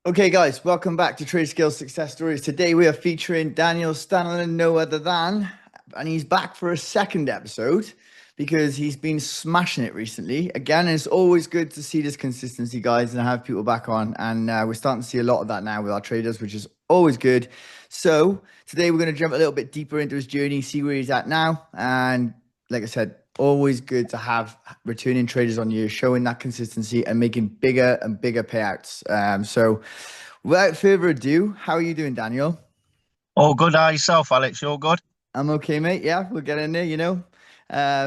Okay, guys, welcome back to Traderscale Success Stories. Today we are featuring Daniel Staniland, no other than, and he's back for a second episode because he's been smashing it recently. Again, it's always good to see this consistency, guys, and have people back on. And we're starting to see a lot of that now with our traders, which is always good. So today we're going to jump a little bit deeper into his journey, see where he's at now, and like I said, always good to have returning traders on you, showing that consistency and making bigger and bigger payouts. So without further ado, how are you doing, Daniel? All good. How yourself, Alex? You're good. I'm okay, mate. Yeah, we'll get in there,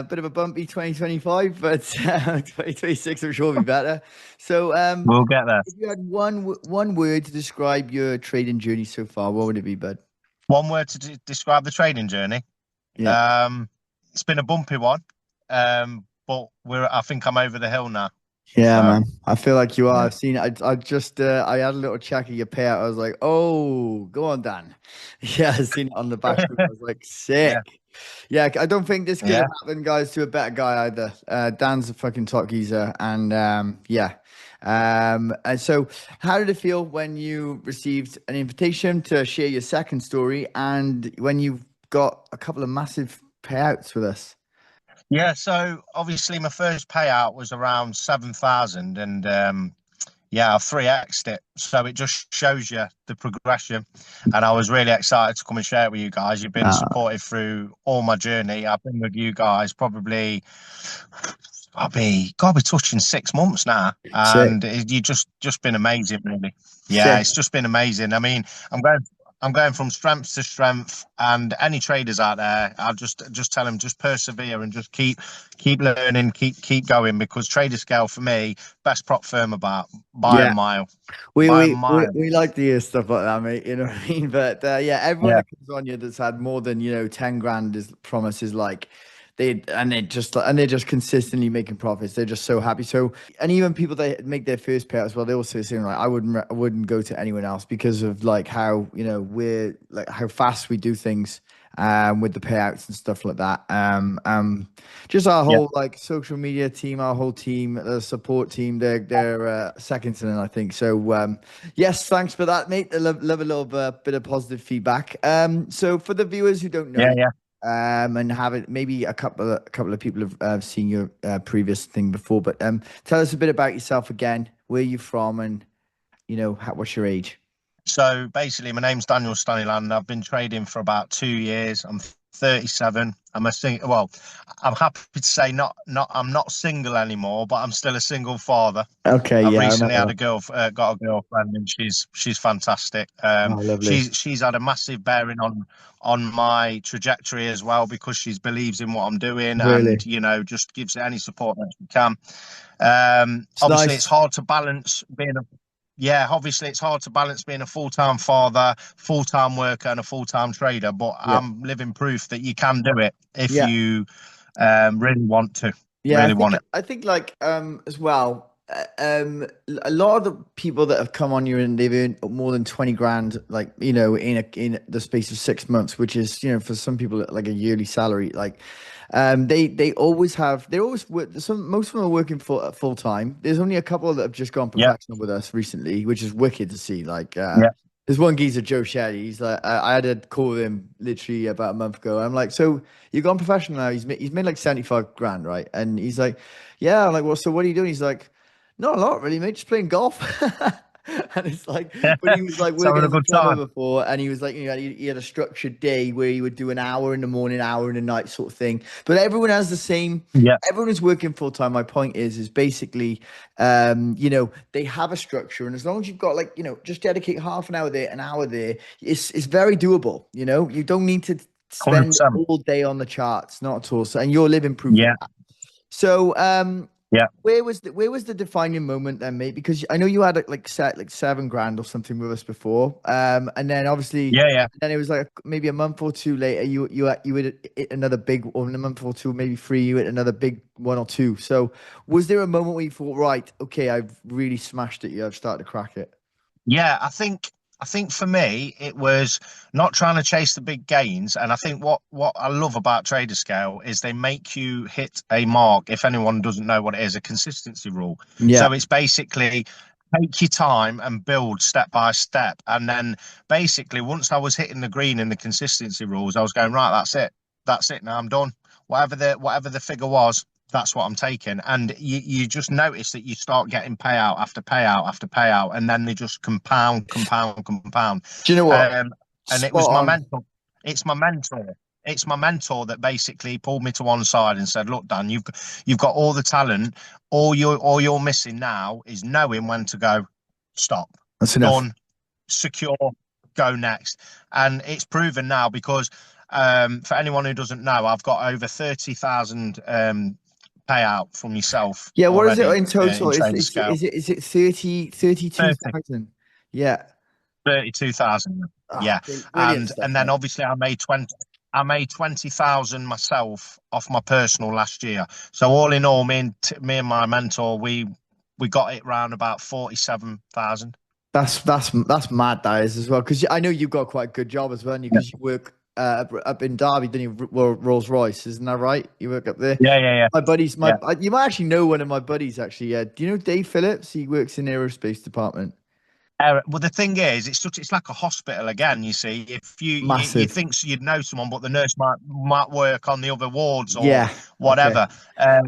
bit of a bumpy 2025, but 2026 I'm sure will be better. So, We'll get there. if you had one word to describe your trading journey so far, what would it be, bud? One word to describe the trading journey. Yeah. Um, it's been a bumpy one, but I think I'm over the hill now. Yeah, So man. I feel like you are. yeah, I've seen. I just. I had a little check of your payout. I was like, "Oh, go on, Dan." Yeah, I seen it on the back screen. I was like, yeah, "Sick." Yeah, I don't think this could yeah, have happened, guys, to a better guy either. Dan's a fucking top geezer, and yeah. And so, how did it feel when you received an invitation to share your second story, and when you got a couple of massive payouts with us? yeah. So obviously, my first payout was around 7,000, and yeah, I've 3x'd it. So it just shows you the progression. And I was really excited to come and share it with you guys. You've been Uh, supportive through all my journey. I've been with you guys probably gotta be touching 6 months now. sick, And you just been amazing, really. Yeah, sick. it's just been amazing. I mean, I'm going I'm going from strength to strength, and any traders out there, I'll just tell them just persevere and just keep learning, keep going because Trader Scale for me, best prop firm about by a Yeah. mile, We, by a we we mile. we like to hear stuff like that, mate. You know what I mean? But yeah, everyone Yeah, that comes on you that's had more than 10 grand is promises like they're just consistently making profits. They're just so happy. So and even people that make their first payout as well, they also say like I wouldn't go to anyone else because of like how we're like how fast we do things with the payouts and stuff like that. Just our yeah, whole like social media team, our whole team, the support team, they're second to none, I think. So yes, thanks for that, mate. I love a little bit of positive feedback. So for the viewers who don't know yeah, you, yeah. and have it maybe a couple of people have seen your previous thing before, but tell us a bit about yourself again. Where you from, and what's your age? So basically, my name's Daniel Staniland. I've been trading for about 2 years. I'm 37. Well, I'm happy to say I'm not single anymore, but I'm still a single father. Okay, I've yeah, I recently remember had that. got a girlfriend, and she's fantastic. Oh, lovely. She's had a massive bearing on my trajectory as well because she believes in what I'm doing, Really, and just gives it any support that she can. it's Obviously, nice. it's hard to balance obviously it's hard to balance being a full-time father, full-time worker, and a full-time trader. But Yeah, I'm living proof that you can do it if yeah. you really want to, Yeah, I really think want it. I think like as well. A lot of the people that have come on here and they've earned more than 20 grand, like in the space of 6 months, which is for some people like a yearly salary. Like, they always have they always work. Most of them are working full time. There's only a couple that have just gone Yeah, professional with us recently, which is wicked to see. Like, yeah, there's one geezer, Joe Shaddy. He's like, I had a call with him literally about a month ago. I'm like, so you've gone professional now. He's made like 75 grand, right? And he's like, yeah. I'm like, well, so what are you doing? He's like, not a lot really, mate. Just playing golf. And it's like, yeah. but he was like It's working having a as a good plumber time. before, and he was like, he had a structured day where he would do an hour in the morning, hour in the night, sort of thing. But everyone has the same. Yeah, Everyone is working full time. My point is basically, they have a structure, and as long as you've got like, just dedicate half an hour there, an hour there, it's very doable. You don't need to spend 100%. all day on the charts, not at all. So, and you're living proof of Yeah, that. So, yeah, where was the defining moment then, mate? Because I know you had like set like 7 grand or something with us before, and then obviously, yeah, yeah. then it was like maybe a month or two later, you had hit another big, or in a month or two, maybe three, you hit another big one or two. So, was there a moment where you thought, right, okay, I've really smashed it, I've started to crack it? Yeah, I think for me it was not trying to chase the big gains, and I think what I love about Trader Scale is they make you hit a mark. If anyone doesn't know what it is, a consistency rule. Yeah, So it's basically take your time and build step by step. And then basically, once I was hitting the green in the consistency rules, I was going, right, that's it. Now I'm done. Whatever the figure was, that's what I'm taking. And you just notice that you start getting payout after payout after payout, and then they just compound, compound, compound. Do you know what? And it was Spot my on. mentor. It's my mentor. It's my mentor that basically pulled me to one side and said, "Look, Dan, you've got all the talent. All you're missing now is knowing when to go. Stop. That's enough. Done. Secure. Go next." And it's proven now because for anyone who doesn't know, I've got over 30,000 payout from yourself Yeah, what is it already in total? in Traderscale. Is it 30, 30, 32,000? Yeah. 32,000. Oh, Yeah, brilliant stuff, and then mate. obviously I made 20,000 myself off my personal last year. So all in all, me and my mentor, we got it round about 47,000. That's mad, that is as well. Because I know you've got quite a good job as well, Yeah, because you work up in Derby, don't you? Rolls-Royce, isn't that right? You work up there. yeah, yeah, yeah. My buddies, Yeah. you might actually know one of my buddies actually. Do you know Dave Phillips? He works in aerospace department. Well, the thing is, it's like a hospital again. You see, if you Massive. think you'd know someone, but the nurse might work on the other wards or Yeah. Okay. whatever. Yeah,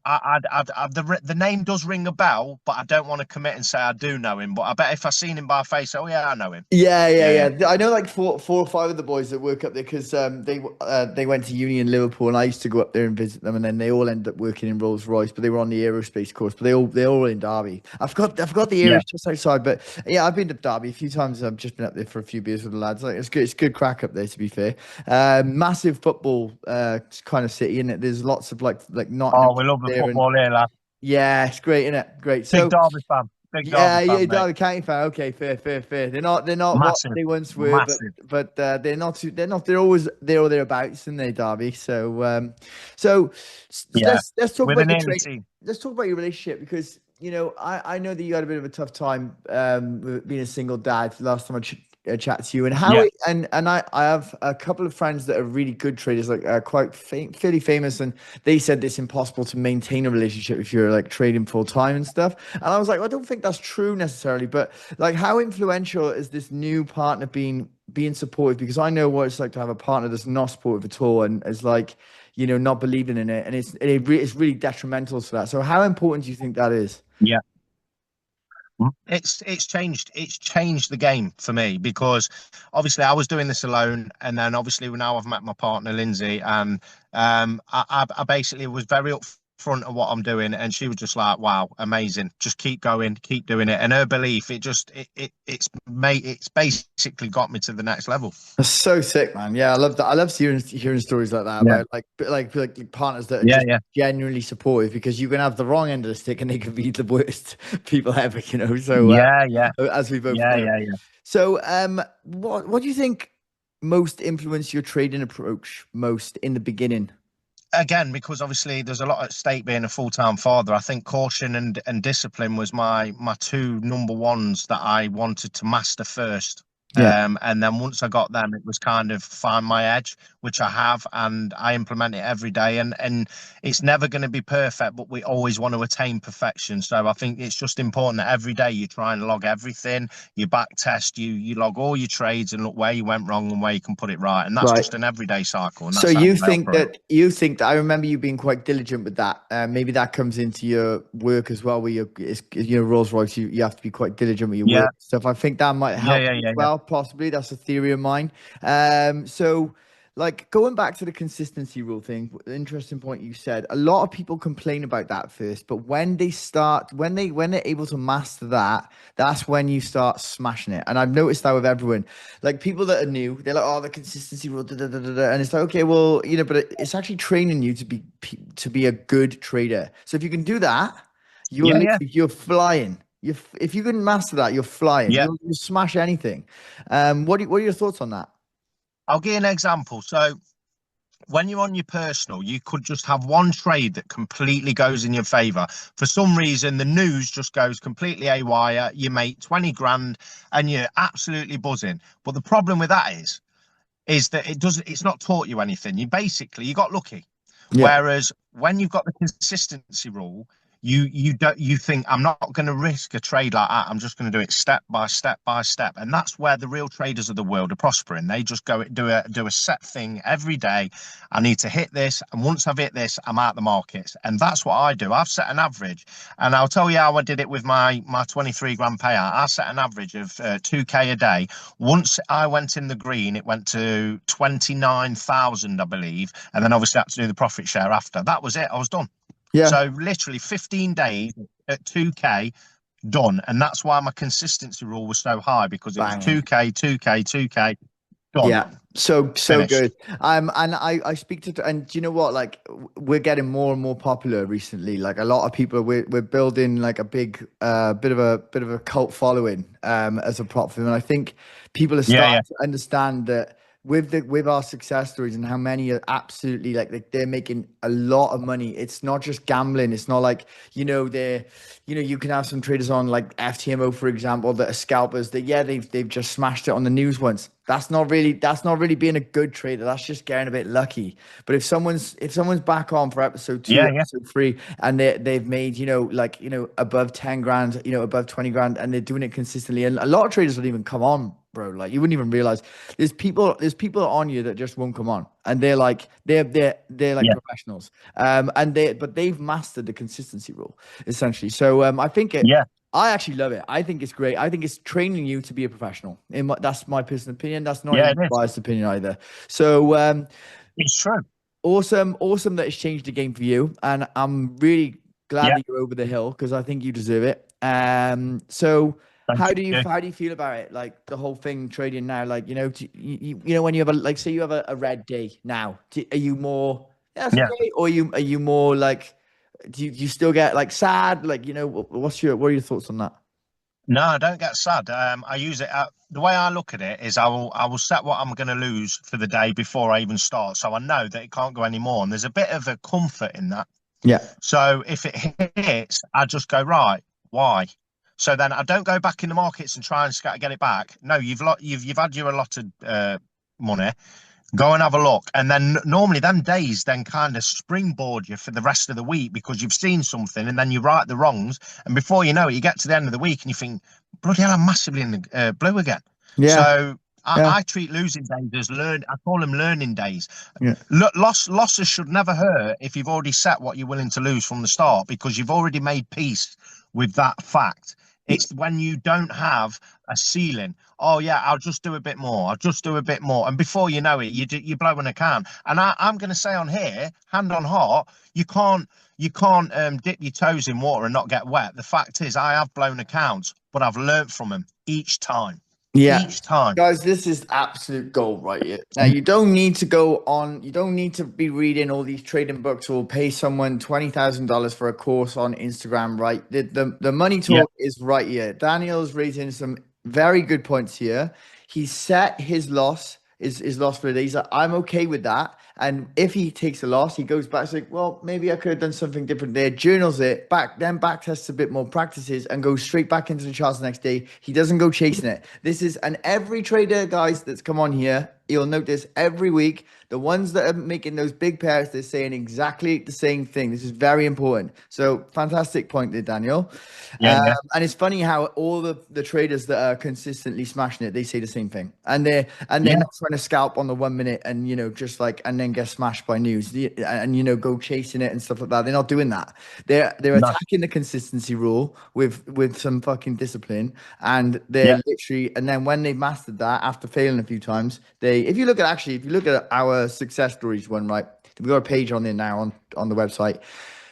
the name does ring a bell, but I don't want to commit and say I do know him. But I bet if I seen him by face, oh yeah, I know him. Yeah, yeah, Yeah, yeah. I know like four or five of the boys that work up there because they went to uni in Liverpool, and I used to go up there and visit them, and then they all ended up working in Rolls-Royce, but they were on the aerospace course, but they're all in Derby. I forgot the area yeah, is just outside, but yeah, I've been to Derby a few times. I've just been up there for a few beers with the lads. Like it's good. It's good crack up there, to be fair. Massive football kind of city, and there's lots of like Nottingham Oh, we love the there, and football here, lad. yeah, it's great, isn't it? Great. Big So. Derby fan. Big Yeah, Derby yeah, fan, mate. Derby County fan. Okay, fair, fair, fair. They're not what Massive, they once were, but massive. they're not too. They're not. They're always there or thereabouts, in they, Derby. So Yeah, let's talk with about an your nearly trade. team. Let's talk about your relationship, because I know that you had a bit of a tough time with being a single dad last time I chatted to you, and how Yeah, it and I have a couple of friends that are really good traders, like quite fairly famous, and they said it's impossible to maintain a relationship if you're like trading full time and stuff. And I was like, well, I don't think that's true necessarily, but like, how influential is this new partner being supportive? Because I know what it's like to have a partner that's not supportive at all, and is like, not believing in it, and it's really detrimental to that. So how important do you think that is? yeah. It's changed the game for me because obviously I was doing this alone, and then obviously now I've met my partner Lindsay, and I basically was very upfront of what I'm doing, and she was just like, "Wow, amazing! Just keep going, keep doing it." And her belief, it's basically got me to the next level. That's so sick, man. Yeah, I love that. I love hearing stories like that Yeah, about like partners that are yeah, just yeah, genuinely supportive, because you can have the wrong end of the stick and they can be the worst people ever, So yeah, yeah, as we both yeah, know. yeah, yeah. So what do you think most influenced your trading approach most in the beginning? Again, because obviously there's a lot at stake being a full-time father. I think caution and discipline was my two number ones that I wanted to master first. Yeah. And then once I got them, it was kind of find my edge, which I have, and I implement it every day. And it's never going to be perfect, but we always want to attain perfection. So I think it's just important that every day you try and log everything, you back test, you log all your trades and look where you went wrong and where you can put it right. And that's Right. just an everyday cycle, and So that's how you I think operate. that I remember you being quite diligent with that. Maybe that comes into your work as well, where Rolls Royce. You have to be quite diligent with your Yeah, work stuff. I think that might yeah, help yeah, you as yeah, yeah. well. Possibly, that's a theory of mine. So like, going back to the consistency rule thing, interesting point you said. A lot of people complain about that first, but when they're able to master that, that's when you start smashing it. And I've noticed that with everyone. Like, people that are new, they're like, "Oh, the consistency rule," da, da, da, da, da. And it's like, okay, well, but it's actually training you to be a good trader. So if you can do that, Yeah, yeah, you're flying. If you can master that, you're flying. yeah. You'll smash anything. What are your thoughts on that? I'll give you an example. So when you're on your personal, you could just have one trade that completely goes in your favor. For some reason, the news just goes completely haywire. You make 20 grand and you're absolutely buzzing. But the problem with that is that it's not taught you anything. You got lucky. Yeah. Whereas when you've got the consistency rule, you think I'm not going to risk a trade like that. I'm just going to do it step by step by step, and that's where the real traders of the world are prospering. They just go do a set thing every day. I need to hit this, and once I've hit this, I'm out the markets, and that's what I do. I've set an average, and I'll tell you how I did it with my 23 grand payout. I set an average of 2k a day. Once I went in the green, it went to 29,000, I believe, and then obviously I had to do the profit share after. That was it. I was done. Yeah. So literally 15 days at 2k done, and that's why my consistency rule was so high, because it was 2k, 2k, 2k done. Yeah, so Finished. good. And I speak to, and do you know what? Like, we're getting more and more popular recently. Like, a lot of people, we're building like a big bit of a cult following as a prop firm, and I think people are starting to understand that with our success stories and how many are absolutely like they're making a lot of money. It's not just gambling. It's not like, you can have some traders on like FTMO, for example, that are scalpers that, they've just smashed it on the news once. That's not really being a good trader. That's just getting a bit lucky. But if someone's back on for episode 2, episode 3, and they've made, above 10 grand, above 20 grand, and they're doing it consistently, and a lot of traders don't even come on, bro. Like, you wouldn't even realize there's people on you that just won't come on, and they're like professionals. But they've mastered the consistency rule essentially. So I think I actually love it. I think it's great. I think it's training you to be a professional. That's my personal opinion. That's not a biased opinion either. So it's true. Awesome that it's changed the game for you, and I'm really glad that you're over the hill, because I think you deserve it. So how do you feel about it? Like, the whole thing trading now, like, when you have say you have a red day now, are you more great, or are you more like, do you still get like sad? Like, what are your thoughts on that? No, I don't get sad. I use it. The way I look at it is, I will set what I'm going to lose for the day before I even start, so I know that it can't go any more. And there's a bit of a comfort in that. Yeah. So if it hits, I just go, right, why? So then I don't go back in the markets and try and get it back. No, you've had your allotted money. Go and have a look, and then normally them days then kind of springboard you for the rest of the week, because you've seen something and then you right the wrongs, and before you know it, you get to the end of the week and you think, bloody hell, I'm massively in the blue again. So I treat losing days as I call them learning days. Losses should never hurt if you've already set what you're willing to lose from the start, because you've already made peace with that fact. It's when you don't have a ceiling. Oh yeah, I'll just do a bit more. I'll just do a bit more, and before you know it, you're blowing a can. And I'm going to say on here, hand on heart, you can't dip your toes in water and not get wet. The fact is, I have blown accounts, but I've learned from them each time. Each time. Guys, this is absolute gold right here. Now, you don't need to be reading all these trading books or pay someone $20,000 for a course on Instagram, right? The money talk is right here. Daniel's raising some very good points here. He set his loss, his loss for the day. He's like, I'm okay with that. And if he takes a loss, he goes back, like, well, maybe I could have done something different there, journals it, back tests a bit more, practices, and goes straight back into the charts the next day. He doesn't go chasing it. And every trader, guys, that's come on here, you'll notice every week, the ones that are making those big pairs, they're saying exactly the same thing. This is very important. So fantastic point there, Daniel. And it's funny how all the traders that are consistently smashing it, they say the same thing. And they're not trying to scalp on the 1 minute and, just like, and then get smashed by news and, go chasing it and stuff like that. They're not doing that. They're attacking the consistency rule with some fucking discipline. And they're literally, and then when they've mastered that after failing a few times, if you look at our success stories one, right? We've got a page on there now on the website.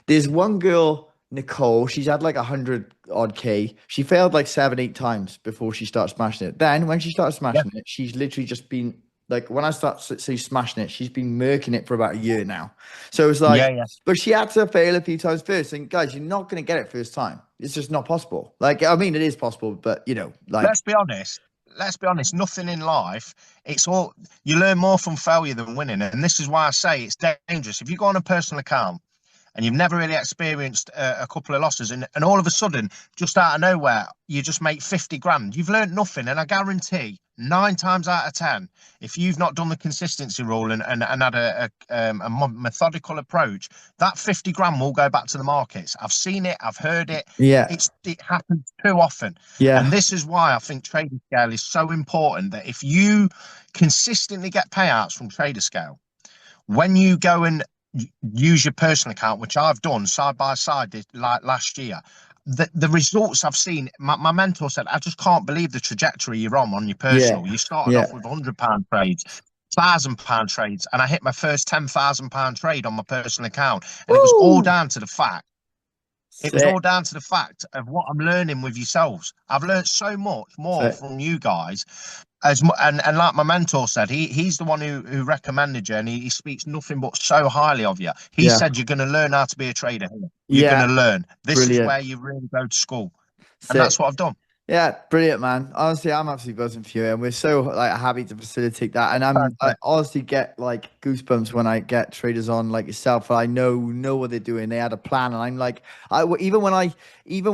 There's one girl, Nicole, she's had like 100 odd K. She failed like 7-8 times before she started smashing it. Then when she started smashing it, she's literally just been like, when I start smashing it, she's been murking it for about a year now. So it's like, but she had to fail a few times first. And guys, you're not going to get it first time. It's just not possible. Like, I mean, it is possible, but like, let's be honest, nothing in life, it's all, you learn more from failure than winning. And this is why I say it's dangerous. If you go on a personal account and you've never really experienced a couple of losses, and all of a sudden, just out of nowhere, you just make 50 grand, you've learned nothing. And I guarantee nine times out of 10, if you've not done the consistency rule and had a methodical approach, that 50 grand will go back to the markets. I've seen it, I've heard it. Yeah. It happens too often. And Yeah. this is why I think trading scale is so important, that if you consistently get payouts from Traderscale, when you go and use your personal account, which I've done side by side like last year, the results I've seen, my mentor said, I just can't believe the trajectory you're on your Yeah. personal. You started Yeah. off with £100 trades, £1,000 trades, and I hit my first £10,000 trade on my personal account. And it was all Woo! down to the fact it was Sick. all down to the fact of what I'm learning with yourselves. I've learned so much more Sick. from you guys. And like my mentor said, he's the one who recommended you, and he speaks nothing but so highly of you. He Yeah. said you're going to learn how to be a trader here. You're going Yeah. to learn. This is Brilliant. where you really go to school, and Sick. that's what I've done. Yeah, brilliant, man. Honestly, I'm absolutely buzzing for you, and we're so like happy to facilitate that. And Thanks, I mate. honestly get like goosebumps when I get traders on like yourself. I know what they're doing. They had a plan, and I'm like, even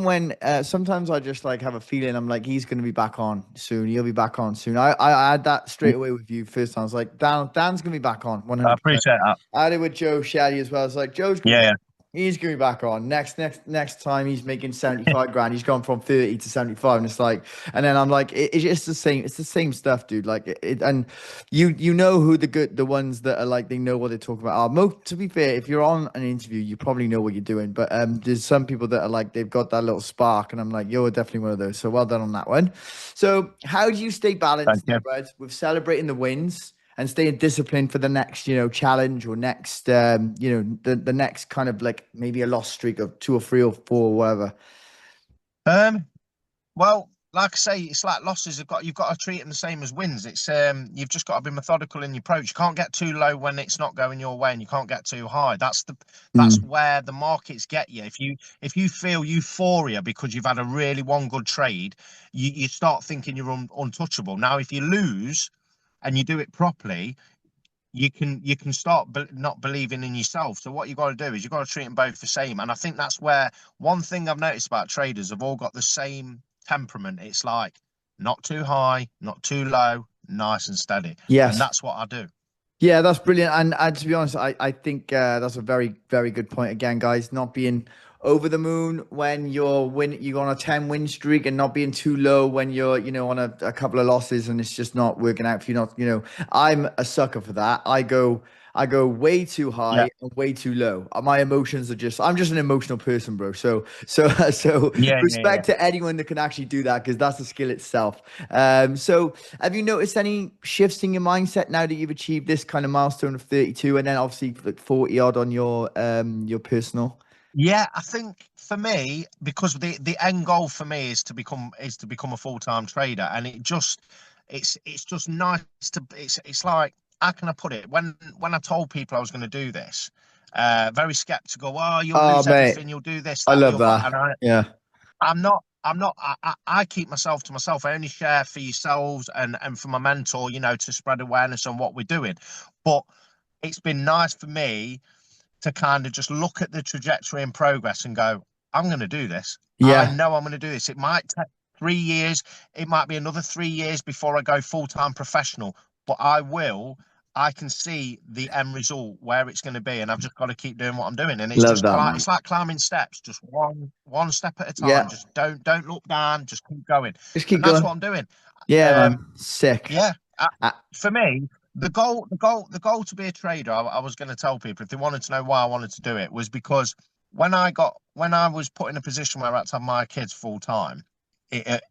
when sometimes I just like have a feeling I'm like he's gonna be back on soon. He'll be back on soon. I had that straight away with you first time. I was like, Dan's gonna be back on I 100%. appreciate that. I had it with Joe Shaddy as well. It's like Joe's gonna be Yeah, He's going to be back on next time. He's making 75 grand. He's gone from 30 to 75, and it's like, and then I'm like, it's just the same. It's the same stuff, dude. Like and you know who the ones that are like they know what they're talking about are. To be fair, if you're on an interview, you probably know what you're doing. But there's some people that are like they've got that little spark, and I'm like, you're definitely one of those. So well done on that one. So how do you stay thank balanced, you. Brad, with celebrating the wins and staying disciplined for the next, challenge or next, the next kind of like maybe a loss streak of 2 or 3 or 4 or whatever. Um, well, like I say, it's like losses have got you've got to treat them the same as wins. It's you've just got to be methodical in your approach. You can't get too low when it's not going your way, and you can't get too high. That's Mm. where the markets get you. If you feel euphoria because you've had a really one good trade, you start thinking you're untouchable. Now, if you lose and you do it properly, you can start not believing in yourself. So what you got to do is you got to treat them both the same. And I think that's where one thing I've noticed about traders have all got the same temperament. It's like not too high, not too low, nice and steady. And Yes. that's what I do. Yeah, that's brilliant. And to be honest, I think that's a very, very good point. Again, guys, not being over the moon when you're on a 10 win streak, and not being too low when you're, on a couple of losses and it's just not working out for you. I'm a sucker for that. I go way too Yeah, high and way too low. My emotions I'm just an emotional person, bro. So yeah, yeah, yeah. respect to anyone that can actually do that, because that's a skill itself. So have you noticed any shifts in your mindset now that you've achieved this kind of milestone of 32, and then obviously like 40 odd on your personal? Yeah, I think for me, because the end goal for me is to become a full-time trader, and it's just nice to it's like, how can I put it? When I told people I was going to do this, very skeptical. Oh, you'll Oh, lose mate, everything. You'll do this, I that, the love other. that. And Yeah. I'm not. I keep myself to myself. I only share for yourselves and for my mentor, to spread awareness on what we're doing. But it's been nice for me to kind of just look at the trajectory and progress and go, I'm going to do this. I Yeah. know I'm going to do this. It might take 3 years. It might be another 3 years before I go full-time professional, but I can see the end result where it's going to be, and I've just got to keep doing what I'm doing. And Love that, it's man. like climbing steps, just one step at a time. Yeah. Just don't look down. Just keep going, Just keep and that's going. what I'm doing. Yeah, Um, man. Sick. yeah, Uh, for me, the goal to be a trader, I was going to tell people if they wanted to know why I wanted to do it, was because when I was put in a position where I had to have my kids full time, it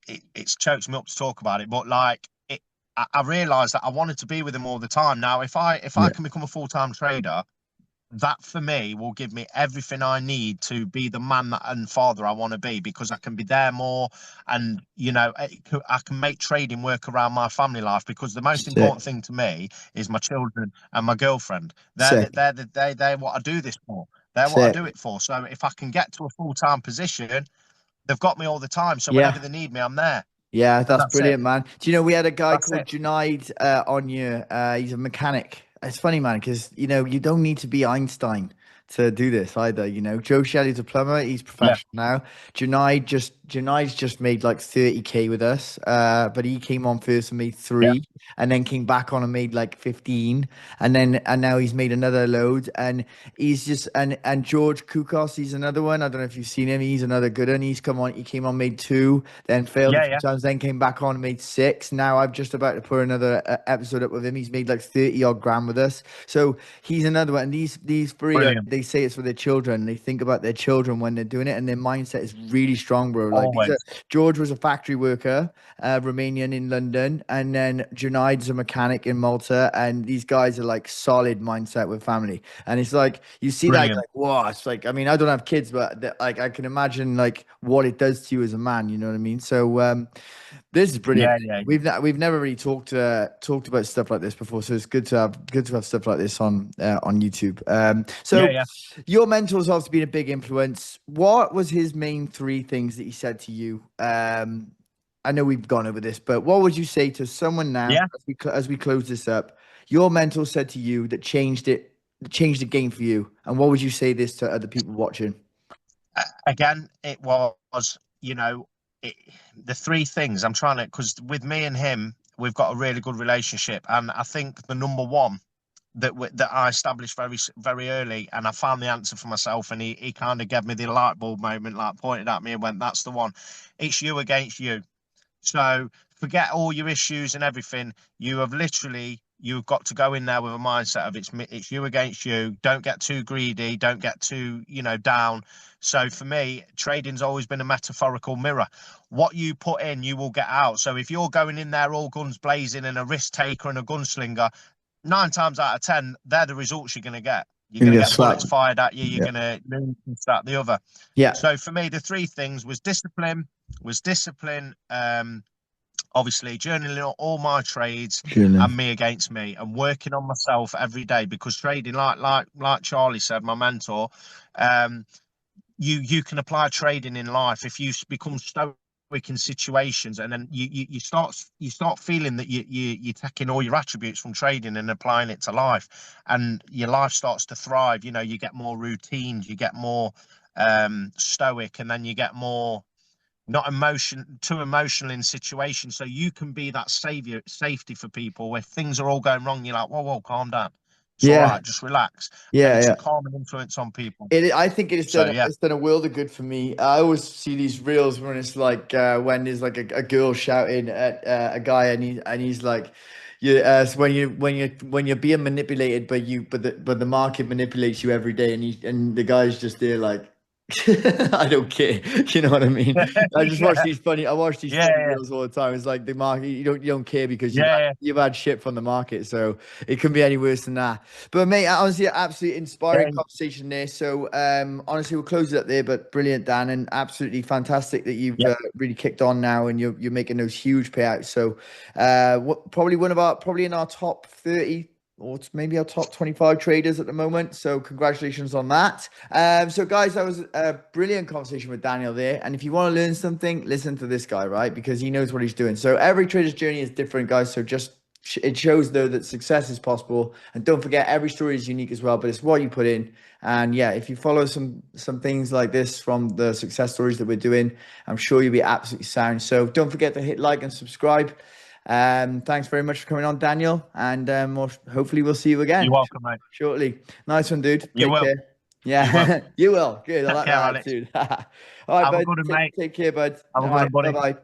chokes me up to talk about it. But like I realised that I wanted to be with them all the time. Now, if I yeah. can become a full time trader, that for me will give me everything I need to be the man and father I want to be, because I can be there more, and I can make trading work around my family life, because the most Sick. important thing to me is my children and my girlfriend. Sick. They're what I do this for. They're what I Sick. do it for. So if I can get to a full-time position, they've got me all the time. So whenever Yeah. they need me, I'm there. Yeah, And that's that's it. brilliant, man. Do you know we had a guy That's called it. Junaid on here? He's a mechanic. It's funny, man, because you don't need to be Einstein to do this either. Joe Shelley's a plumber. He's Yeah. professional now. Junaid just Janai's just made like 30K with us. But he came on first and made Yeah. three, and then came back on and made like 15, and now he's made another load, and he's just and George Kukos, he's another one. I don't know if you've seen him. He's another good one. He came on, made two, then failed a Yeah. few Yeah. times, then came back on and made six. Now I'm just about to put another episode up with him. He's made like 30 odd grand with us. So he's another one. And these three Brilliant. they say it's for their children. They think about their children when they're doing it, and their mindset is really strong, bro. Like Always. George was a factory worker, Romanian in London, and then Junaid's a mechanic in Malta, and these guys are like solid mindset with family. And it's like you see that, you're Brilliant. like, wow, it's like, I mean, I don't have kids, but like I can imagine like what it does to you as a man, you know what I mean? So this is brilliant. Yeah. Yeah. We've never really talked about stuff like this before, so it's good to have stuff like this on YouTube. Yeah. So Yeah. your mentor's also been a big influence. What was his main three things that he said to you? I know we've gone over this, but what would you say to someone now Yeah. as we close this up? Your mentor said to you that changed the game for you, and what would you say this to other people watching? Again, it was, it, the three things I'm trying to, because with me and him, we've got a really good relationship. And I think the number one that I established very early, and I found the answer for myself, and he kind of gave me the light bulb moment, like pointed at me and went, "That's the one. It's you against you." So forget all your issues and everything. You've got to go in there with a mindset of it's you against you. Don't get too greedy. Don't get too, down. So for me, trading's always been a metaphorical mirror. What you put in, you will get out. So if you're going in there all guns blazing and a risk taker and a gunslinger, 9 times out of 10, they're the results you're going to get. You're going to get bullets fired at you. You're going to lose this, that, the other. Yeah. So for me, the three things was discipline, obviously journaling all my trades and me against me, and working on myself every day, because trading, like Charlie said, my mentor, you can apply trading in life if you become stoic in situations, and then you start feeling that you're taking all your attributes from trading and applying it to life, and your life starts to thrive. You get more routines, you get more stoic, and then you get more not too emotional in situations, so you can be that safety for people where things are all going wrong. You're like, whoa, calm down, it's all Yeah. right, just relax. And Yeah. it's a Yeah. calming influence on people. I think So yeah. it's done a world of good for me. I always see these reels when it's like when there's like a girl shouting at a guy, and he's like, yeah, so when you're being manipulated, but the market manipulates you every day, and the guy's just there like, I don't care. You know what I mean? I just watch Yeah. these funny. I watch these funny Yeah. reels all the time. It's like the market. You don't care because Yeah. you've had shit from the market, so it couldn't be any worse than that. But mate, honestly, absolutely inspiring Yeah. conversation there. So honestly, we'll close it up there. But brilliant, Dan, and absolutely fantastic that you've Yeah. really kicked on now, and you're making those huge payouts. So probably in our top 30, or it's maybe our top 25 traders at the moment. So congratulations on that. So guys, that was a brilliant conversation with Daniel there. And if you want to learn something, listen to this guy, right? Because he knows what he's doing. So every trader's journey is different, guys. So just it shows though that success is possible. And don't forget, every story is unique as well, but it's what you put in. And yeah, if you follow some things like this from the success stories that we're doing, I'm sure you'll be absolutely sound. So don't forget to hit like and subscribe. Thanks very much for coming on, Daniel, and hopefully we'll see you You're again welcome, mate. shortly. Nice one, dude. You Take will. care. You will. Yeah, you will. Good. I Take like care, that Alex. attitude. All right, Have a bud. good one, mate. Take care, bud. Have a All good one, right. Bye buddy. bye.